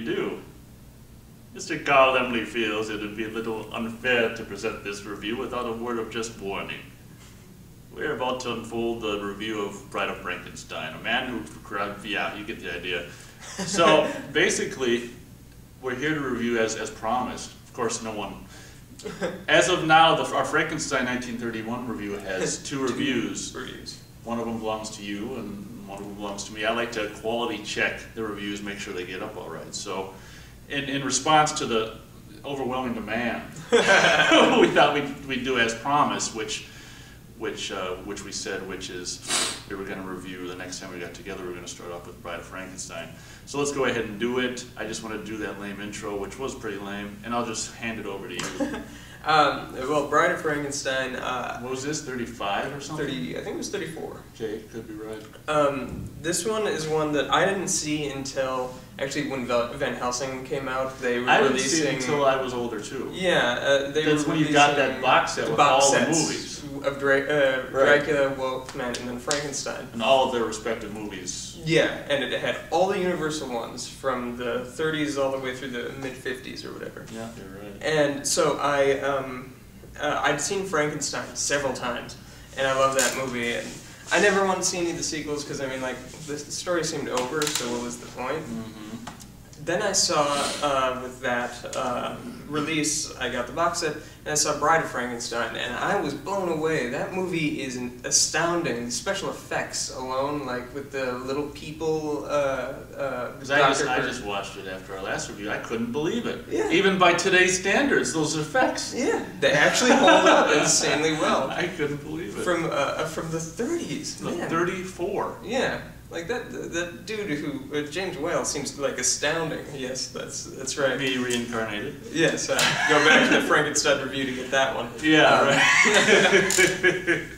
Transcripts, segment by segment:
you do. Mr. Carl Emily feels it would be a little unfair to present this review without a word of just warning. We're about to unfold the review of Bride of Frankenstein, a man who, yeah, you get the idea. So basically, we're here to review as promised. Of course, no one. As of now, our Frankenstein 1931 review has two reviews. One of them belongs to you, and one of them belongs to me. I like to quality check the reviews, make sure they get up all right. So, in response to the overwhelming demand, we thought we'd do as promised, which we said, which is we were going to review the next time we got together. We were going to start off with Bride of Frankenstein. So let's go ahead and do it. I just want to do that lame intro, which was pretty lame, and I'll just hand it over to you. Well, Bride of Frankenstein. What was this? 35 or something? 30. I think it was 34. Okay, could be right. This one is one that I didn't see until actually when Van Helsing came out. They were I releasing. didn't see it until I was older too. Yeah, that's when you got that box set with all the movies of Dracula, Wolfman, and then Frankenstein. And all of their respective movies. Yeah, and it had all the Universal ones from the 30s all the way through the mid-50s or whatever. Yeah, you're right. And so I'd seen Frankenstein several times, and I love that movie. And I never wanted to see any of the sequels because I mean, like the story seemed over, so what was the point? Mm-hmm. Then I saw with that release, I got the box set, and I saw Bride of Frankenstein, and I was blown away. That movie is astounding. The special effects alone, like with the little people. Because I just watched it after our last review. I couldn't believe it. Yeah. Even by today's standards, those effects. Yeah, they actually hold up insanely well. I couldn't believe it. From the 30s, man. 34. Yeah. Like that dude who James Whale seems like astounding. Yes, that's right. Me reincarnated. Yes, go back to the Frankenstein review to get that one. Yeah, right.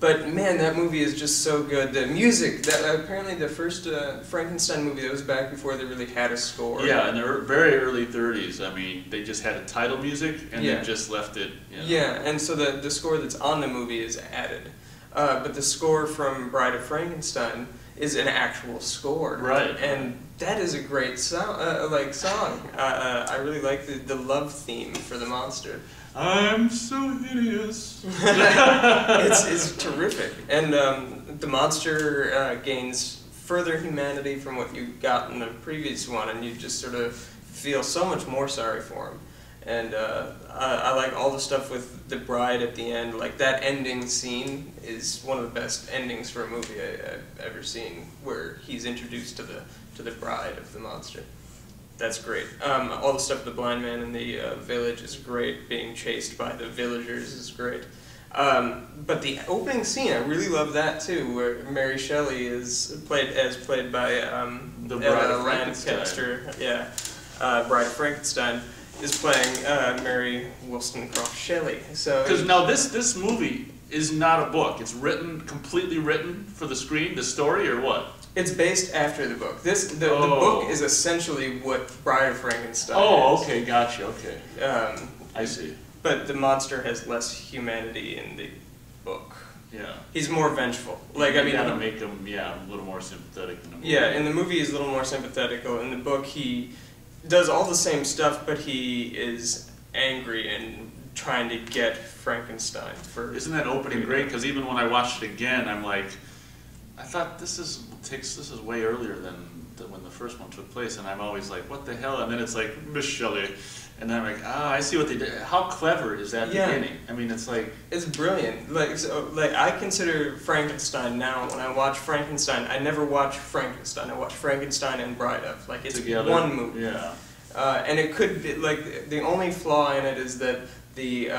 But man, that movie is just so good. The music, that apparently the first Frankenstein movie, that was back before they really had a score. Yeah, in the very early 30s. I mean, they just had a title music and yeah. then just left it. You know. Yeah, and so the score that's on the movie is added, but the score from Bride of Frankenstein is an actual score, right? And that is a great song. I really like the love theme for the monster. I'm so hideous. It's terrific, and the monster gains further humanity from what you got in the previous one, and you just sort of feel so much more sorry for him. And I like all the stuff with the bride at the end. Like that ending scene is one of the best endings for a movie I've ever seen, where he's introduced to the bride of the monster. That's great. All the stuff with the blind man in the village is great. Being chased by the villagers is great. But the opening scene, I really love that too, where Mary Shelley is played by the Bride of Lancaster. Yeah, Bride of Frankenstein. Is playing Mary Wollstonecraft Shelley. So because now this movie is not a book. It's completely written for the screen. The story or what? It's based after the book. The book is essentially what Bride of Frankenstein. Oh, is. Okay, gotcha. Okay, I see. But the monster has less humanity in the book. Yeah, he's more vengeful. Like you gotta make him a little more sympathetic than the movie. Yeah, in the movie he's a little more sympathetic. In the book he does all the same stuff, but he is angry and trying to get Frankenstein for. Isn't that opening great? Because even when I watched it again, I'm like, I thought this is way earlier than when the first one took place, and I'm always like, what the hell? And then it's like Miss Shelley, and then I'm like, I see what they did. How clever is that beginning? I mean, it's like it's brilliant. Like I consider Frankenstein now. When I watch Frankenstein, I never watch Frankenstein. I watch Frankenstein and Bride of. Like it's together. One movie. Yeah. And it could be like the only flaw in it is that the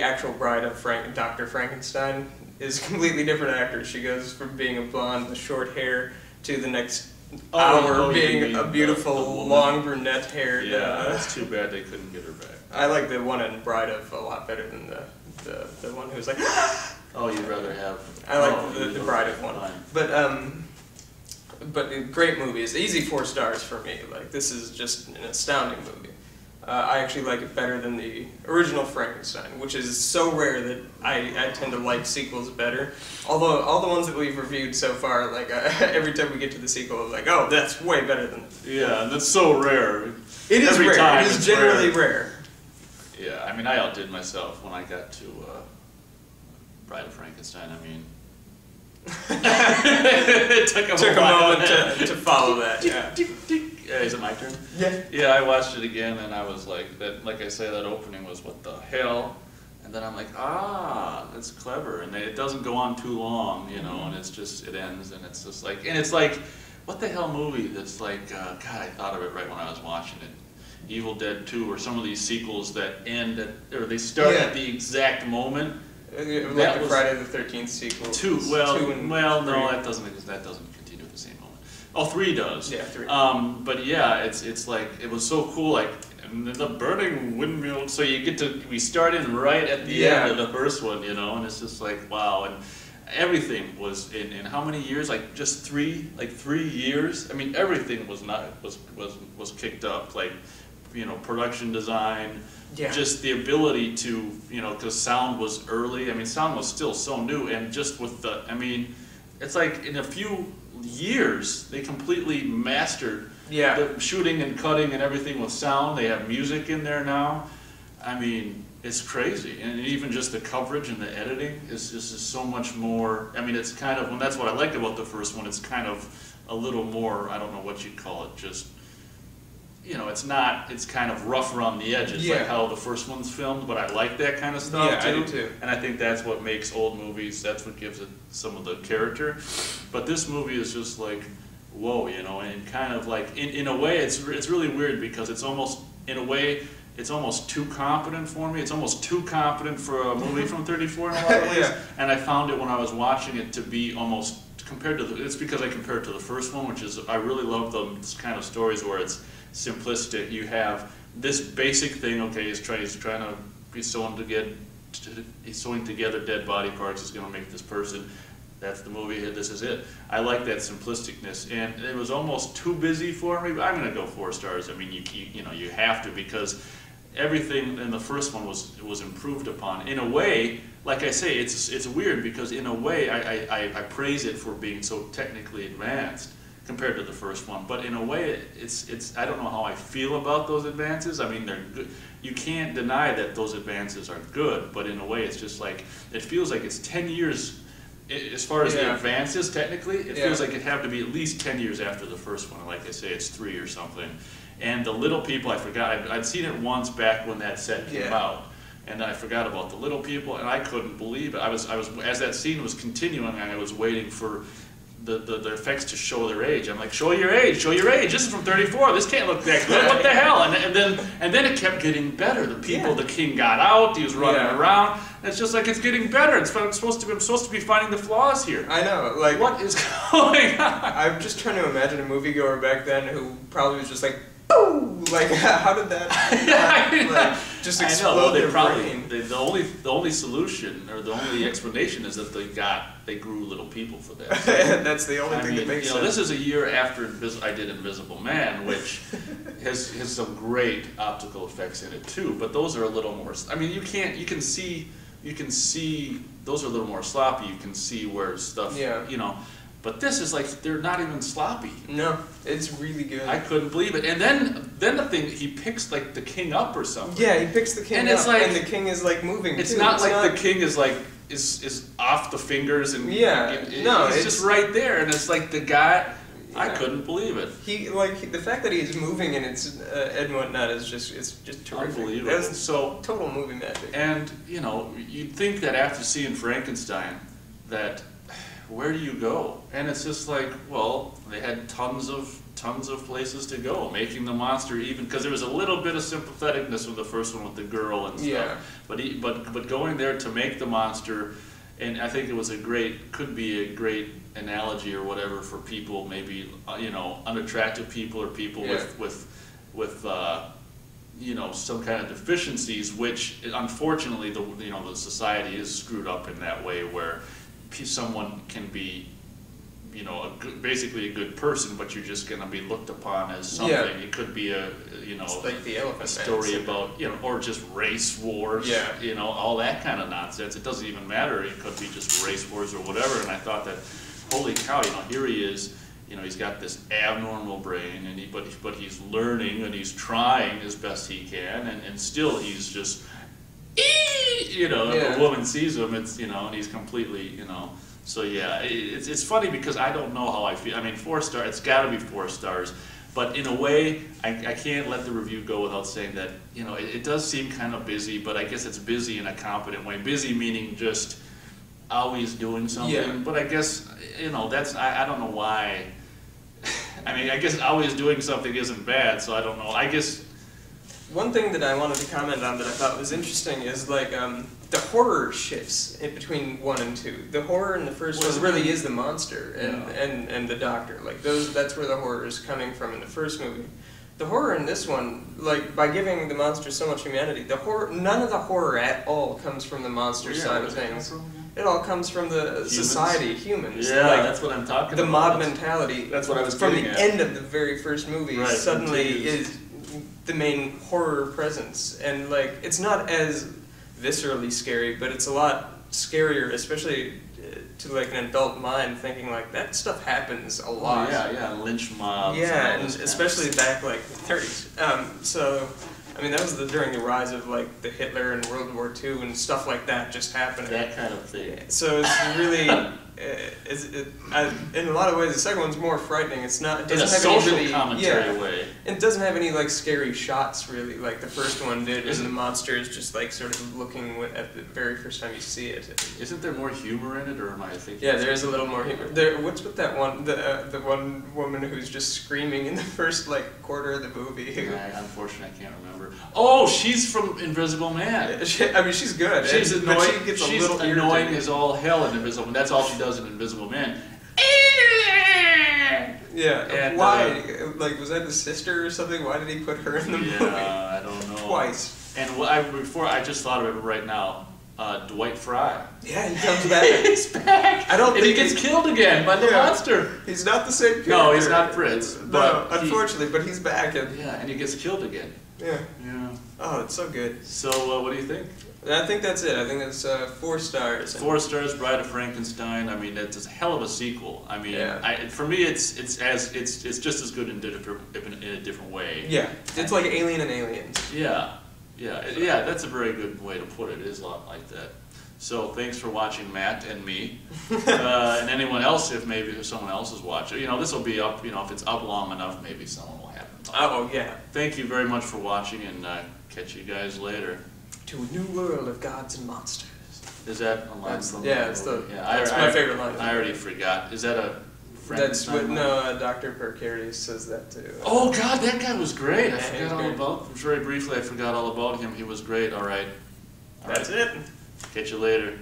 actual bride of Dr. Frankenstein is a completely different actor. She goes from being a blonde with short hair to the next hour being a beautiful long brunette hair. Yeah, that's too bad they couldn't get her back. I like the one in Bride of a lot better than the one who's like. Oh, you'd rather have. I like the Bride of one, but great movie. It's easy 4 stars for me. Like this is just an astounding movie. I actually like it better than the original Frankenstein, which is so rare that I tend to like sequels better. Although all the ones that we've reviewed so far, like every time we get to the sequel, I'm like, oh, that's way better than. Yeah, and that's so rare. It is Every rare. time It is it's generally rare. Yeah, I mean, I outdid myself when I got to Bride of Frankenstein. I mean, it took a moment to follow that. Yeah. Is it my turn? Yeah. Yeah, I watched it again, and I was like, like I say, that opening was what the hell, and then I'm like, ah, that's clever, and it doesn't go on too long, you know, and it ends, and it's just like, and it's like, what the hell movie that's like, God, I thought of it right when I was watching it. Evil Dead 2, or some of these sequels that end at, or they start at the exact moment. Like the Friday the 13th sequel. No, that doesn't continue at the same moment. Oh, 3 does. Yeah, 3. But yeah, it's like, it was so cool, like, and the burning windmill, so we start in right at the end of the first one, you know, and it's just like, wow, and everything was in how many years? Like just 3 years? I mean, everything was kicked up, like, you know, production design, just the ability to, you know, because sound was early. I mean, sound was still so new, and just with I mean, it's like in a few years they completely mastered the shooting and cutting and everything with sound. They have music in there now. I mean, it's crazy, and even just the coverage and the editing is so much more. I mean, it's kind of, and that's what I liked about the first one. It's kind of a little more, I don't know what you'd call it, just, you know, it's kind of rough around the edges, like how the first one's filmed, but I like that kind of stuff too. I do too. And I think that's what makes old movies, that's what gives it some of the character. But this movie is just like, whoa, you know, and kind of like, in a way, it's really weird because it's almost, in a way, it's almost too confident for me. It's almost too confident for a movie from '34 in a lot of ways. And I found it when I was watching it to be almost, compared to it's because I compared it to the first one, which is, I really love those kind of stories where it's simplistic. You have this basic thing, okay, he's trying to be he's sewing together dead body parts, he's going to make this person. That's the movie, this is it. I like that simplisticness, and it was almost too busy for me, but I'm going to go 4 stars. I mean, you know, you have to, because everything in the first one was improved upon. In a way, like I say, it's weird, because in a way I praise it for being so technically advanced compared to the first one, but in a way it's I don't know how I feel about those advances. I mean, they're good. You can't deny that those advances are good, but in a way it's just like, it feels like it's 10 years as far as the advances. Technically it feels like it had to be at least 10 years after the first one. Like I say, it's 3 or something. And the little people, I forgot, I'd seen it once back when that set came out, and then I forgot about the little people, and I couldn't believe it. I was as that scene was continuing, I was waiting for the effects to show their age. I'm like, show your age, this is from '34, this can't look that good, what the hell? And then it kept getting better. The people, the king got out, he was running around, and it's just like, it's getting better. I'm supposed to be finding the flaws here. I know, like, what is going on? I'm just trying to imagine a moviegoer back then who probably was just like, boom! Like, how did that like, just explode their brain? The only solution, or the only explanation, is that they grew little people for that. That's the only thing that makes sense. This is a year after I did Invisible Man, which has some great optical effects in it too. But those are a little more. I mean, you can see those are a little more sloppy. You can see where stuff, you know. But this is like, they're not even sloppy. No, it's really good. I couldn't believe it. And then the thing, he picks like the king up or something. Yeah, he picks the king and up, it's like, and the king is like moving. It's not like the king is like is off the fingers, and it's just right there, and it's like the guy. I couldn't believe it. He the fact that he's moving and it's and whatnot is just terrific. Unbelievable. That's so total movie magic. And you know, you'd think that after seeing Frankenstein, that where do you go? And it's just like, well, they had tons of places to go, making the monster even, because there was a little bit of sympatheticness with the first one with the girl and stuff. But going there to make the monster, and I think it was could be a great analogy or whatever for people, maybe you know, unattractive people or people with you know, some kind of deficiencies, which unfortunately the society is screwed up in that way, where someone can be you know, basically a good person, but you're just going to be looked upon as something. Yeah. It could be a, you know, It's like the Elephant a story Man. about, you know, or just race wars, Yeah. you know, all that kind of nonsense. It doesn't even matter. It could be just race wars or whatever. And I thought that, holy cow, you know, here he is. You know, he's got this abnormal brain, and but he's learning and he's trying as best he can, and still he's just, you know, Yeah. if a woman sees him, it's, you know, and he's completely, you know. So yeah, it's funny because I don't know how I feel. I mean, 4 stars, it's got to be 4 stars. But in a way, I can't let the review go without saying that, you know, it does seem kind of busy, but I guess it's busy in a competent way. Busy meaning just always doing something. Yeah. But I guess, you know, that's, I don't know why. I mean, I guess always doing something isn't bad, so I don't know. I guess... One thing that I wanted to comment on that I thought was interesting is like the horror shifts in between 1 and 2. The horror in the first one really is the monster and the doctor. Like that's where the horror is coming from in the first movie. The horror in this one, like by giving the monster so much humanity, none of the horror at all comes from the monster side of things. It all comes from the society, humans. Yeah, like, that's what I'm talking the about. mob mentality. That's what I was from getting the at. end of the very first movie. Right, Suddenly continues. is the main horror presence, and like it's not as viscerally scary, but it's a lot scarier, especially to like an adult mind, thinking like that stuff happens a lot. Oh, yeah, lynch mobs. Yeah, and all and this especially kind of back like the 30s. So, I mean, that was during the rise of like the Hitler and World War II and stuff like that just happening. that kind of thing. So it's really, in a lot of ways, the second one's more frightening. It's not. It In a doesn't have social any really, commentary way. It doesn't have any like scary shots really, like the first one did. Isn't- And the monster is just like sort of looking at the very first time you see it. Isn't there more humor in it, or am I thinking? Yeah, there is a little more humor. What's with that one? The one woman who's just screaming in the first like quarter of the movie. Unfortunately, I can't remember. Oh, she's from Invisible Man. I mean, she's good. She's but annoying. She gets a She's little annoying irritating. as all hell in Invisible Man. That's all she does in Invisible Man. Yeah. And, why? Like, was that the sister or something? Why did he put her in the movie? Yeah, I don't know. Twice. And before I just thought of it right now. Dwight Fry. Yeah, he comes back. He's back. I don't and think he gets killed again by the monster. He's not the same character. No, he's not Fritz. No, But unfortunately, but he's back. And, yeah, and he gets killed again. yeah. Yeah. Oh, it's so good. So, what do you think? I think that's it. I think that's 4 stars. 4 stars, Bride of Frankenstein. I mean, it's a hell of a sequel. I mean, Yeah. for me, it's just as good in a different way. Yeah, it's like Alien and Aliens. Yeah. That's a very good way to put it. It is a lot like that. So thanks for watching Matt and me, and anyone else. If someone else is watching, you know, this will be up. You know, if it's up long enough, maybe someone will happen. Oh yeah. Thank you very much for watching, and catch you guys later. To a new world of gods and monsters. Is that a line That's, from? yeah, it's the. Yeah, That's my favorite line. I already forgot. Is that a That's Frankenstein what line? no. Dr. Percarius says that too. Oh God, that guy was great. I Yeah, he forgot was all great. about. Very briefly, I forgot all about him. He was great. All right. That's it. Catch you later.